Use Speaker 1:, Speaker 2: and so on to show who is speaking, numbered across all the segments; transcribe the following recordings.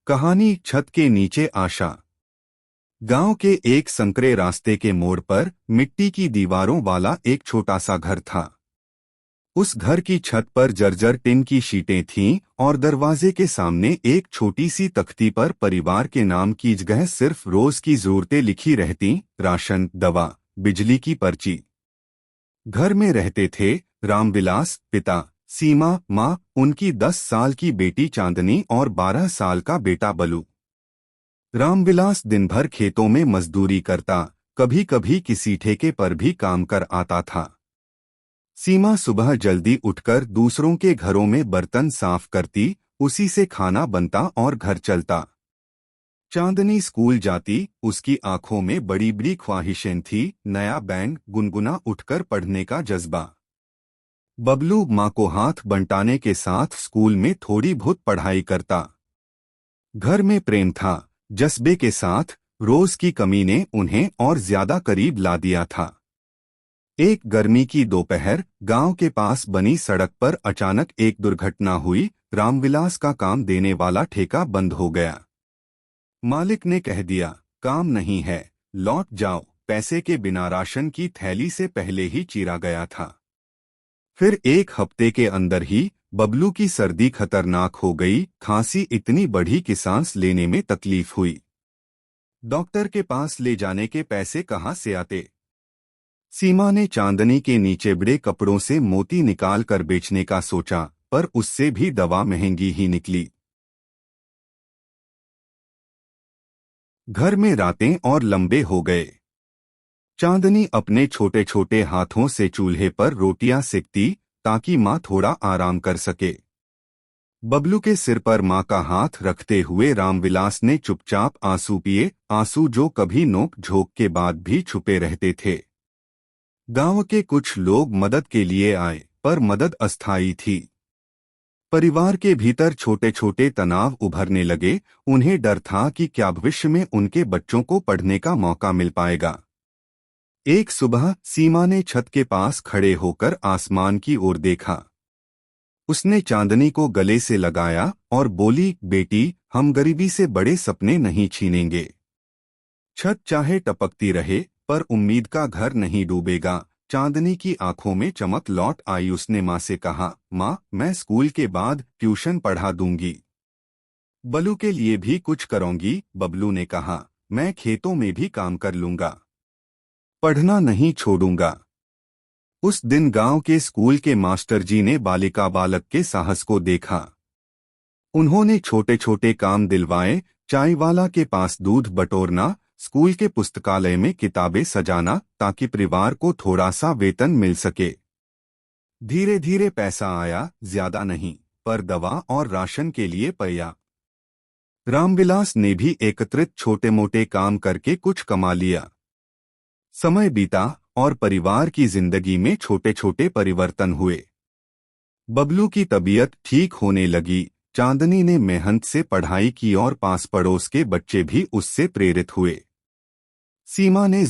Speaker 1: कहानी छत के नीचे आशा। गांव के एक संकरे रास्ते के मोड़ पर मिट्टी की दीवारों वाला एक छोटा सा घर था। उस घर की छत पर जर्जर टिन की शीटें थीं और दरवाजे के सामने एक छोटी सी तख्ती पर परिवार के नाम की जगह सिर्फ रोज की जरूरतें लिखी रहती, राशन, दवा, बिजली की पर्ची। घर में रहते थे रामविलास पिता, सीमा माँ, उनकी 10 साल की बेटी चांदनी और 12 साल का बेटा बलू। रामविलास दिन भर खेतों में मजदूरी करता, कभी कभी किसी ठेके पर भी काम कर आता था। सीमा सुबह जल्दी उठकर दूसरों के घरों में बर्तन साफ करती, उसी से खाना बनता और घर चलता। चांदनी स्कूल जाती, उसकी आंखों में बड़ी बड़ी ख्वाहिशें थी, नया बैंग, गुनगुना उठकर पढ़ने का जज्बा। बबलू माँ को हाथ बंटाने के साथ स्कूल में थोड़ी बहुत पढ़ाई करता। घर में प्रेम था, जज्बे के साथ रोज की कमी ने उन्हें और ज्यादा करीब ला दिया था। एक गर्मी की दोपहर गांव के पास बनी सड़क पर अचानक एक दुर्घटना हुई। रामविलास का काम देने वाला ठेका बंद हो गया। मालिक ने कह दिया, काम नहीं है, लौट जाओ। पैसे के बिना राशन की थैली से पहले ही चीरा गया था। फिर एक हफ्ते के अंदर ही बबलू की सर्दी खतरनाक हो गई, खांसी इतनी बढ़ी कि सांस लेने में तकलीफ हुई। डॉक्टर के पास ले जाने के पैसे कहाँ से आते? सीमा ने चांदनी के नीचे बड़े कपड़ों से मोती निकाल कर बेचने का सोचा, पर उससे भी दवा महंगी ही निकली। घर में रातें और लंबे हो गए। चांदनी अपने छोटे छोटे हाथों से चूल्हे पर रोटियां सेकती, ताकि माँ थोड़ा आराम कर सके। बबलू के सिर पर माँ का हाथ रखते हुए रामविलास ने चुपचाप आंसू पिए, आंसू जो कभी नोक झोंक के बाद भी छुपे रहते थे। गांव के कुछ लोग मदद के लिए आए, पर मदद अस्थायी थी। परिवार के भीतर छोटे छोटे तनाव उभरने लगे। उन्हें डर था कि क्या भविष्य में उनके बच्चों को पढ़ने का मौका मिल पाएगा। एक सुबह सीमा ने छत के पास खड़े होकर आसमान की ओर देखा। उसने चांदनी को गले से लगाया और बोली, बेटी, हम गरीबी से बड़े सपने नहीं छीनेंगे। छत चाहे टपकती रहे, पर उम्मीद का घर नहीं डूबेगा। चांदनी की आंखों में चमक लौट आई। उसने माँ से कहा, माँ, मैं स्कूल के बाद ट्यूशन पढ़ा दूंगी। बलू के लिए भी कुछ करूंगी। बबलू ने कहा, मैं खेतों में भी काम कर लूंगा, पढ़ना नहीं छोड़ूंगा। उस दिन गांव के स्कूल के मास्टर जी ने बालिका बालक के साहस को देखा। उन्होंने छोटे छोटे काम दिलवाए, चाय वाला के पास दूध बटोरना, स्कूल के पुस्तकालय में किताबें सजाना, ताकि परिवार को थोड़ा सा वेतन मिल सके। धीरे धीरे पैसा आया, ज्यादा नहीं, पर दवा और राशन के लिए पर्याप्त। रामविलास ने भी एकत्रित छोटे मोटे काम करके कुछ कमा लिया। समय बीता और परिवार की जिंदगी में छोटे छोटे परिवर्तन हुए। बबलू की तबीयत ठीक होने लगी। चांदनी ने मेहनत से पढ़ाई की और पास पड़ोस के बच्चे भी उससे प्रेरित हुए। सीमा ने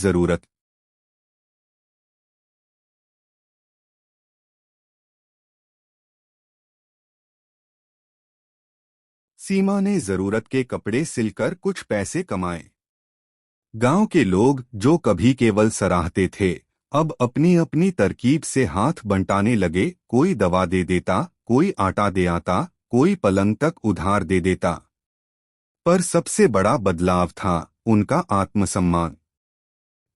Speaker 1: जरूरत के कपड़े सिलकर कुछ पैसे कमाए। गांव के लोग जो कभी केवल सराहते थे, अब अपनी अपनी तरकीब से हाथ बंटाने लगे। कोई दवा दे देता, कोई आटा दे आता, कोई पलंग तक उधार दे देता। पर सबसे बड़ा बदलाव था उनका आत्मसम्मान।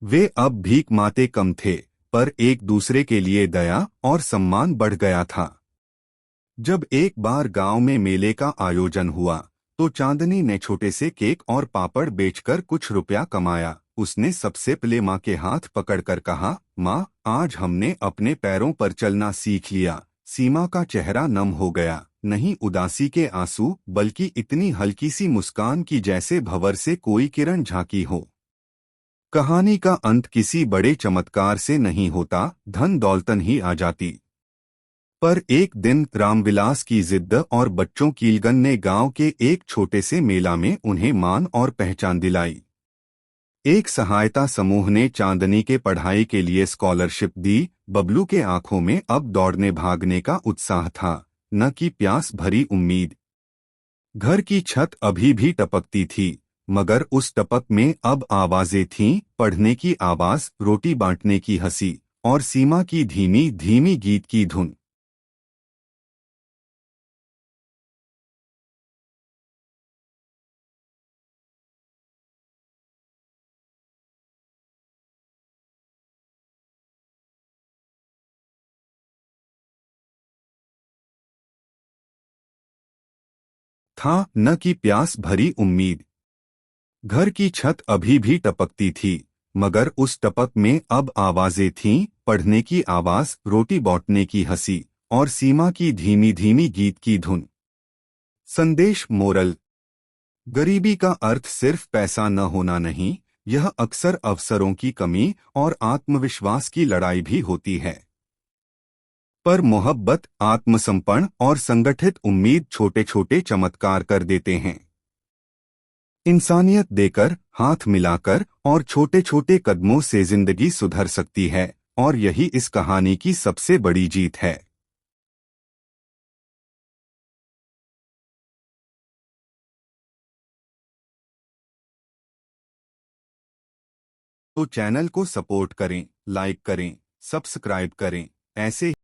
Speaker 1: वे अब भीख मांगते कम थे, पर एक दूसरे के लिए दया और सम्मान बढ़ गया था। जब एक बार गांव में मेले का आयोजन हुआ, तो चांदनी ने छोटे से केक और पापड़ बेचकर कुछ रुपया कमाया। उसने सबसे पहले माँ के हाथ पकड़कर कहा, माँ, आज हमने अपने पैरों पर चलना सीख लिया। सीमा का चेहरा नम हो गया, नहीं उदासी के आंसू, बल्कि इतनी हल्की सी मुस्कान की जैसे भंवर से कोई किरण झांकी हो। कहानी का अंत किसी बड़े चमत्कार से नहीं होता, धन दौलतन ही आ जाती। पर एक दिन रामविलास की जिद्द और बच्चों की लगन ने गांव के एक छोटे से मेला में उन्हें मान और पहचान दिलाई। एक सहायता समूह ने चांदनी के पढ़ाई के लिए स्कॉलरशिप दी। बबलू के आंखों में अब दौड़ने भागने का उत्साह था, न कि प्यास भरी उम्मीद। घर की छत अभी भी टपकती थी, मगर उस टपक में अब आवाजें थीं, पढ़ने की आवाज, रोटी बांटने की हंसी और सीमा की धीमी धीमी गीत की धुन। था न कि प्यास भरी उम्मीद। घर की छत अभी भी टपकती थी, मगर उस टपक में अब आवाजें थीं, पढ़ने की आवाज, रोटी बांटने की हंसी और सीमा की धीमी धीमी गीत की धुन। संदेश मोरल। गरीबी का अर्थ सिर्फ पैसा न होना नहीं, यह अक्सर अवसरों की कमी और आत्मविश्वास की लड़ाई भी होती है। पर मोहब्बत, आत्मसमर्पण और संगठित उम्मीद छोटे छोटे चमत्कार कर देते हैं। इंसानियत देकर, हाथ मिलाकर और छोटे छोटे कदमों से जिंदगी सुधर सकती है, और यही इस कहानी की सबसे बड़ी जीत है। तो चैनल को सपोर्ट करें, लाइक करें, सब्सक्राइब करें। ऐसे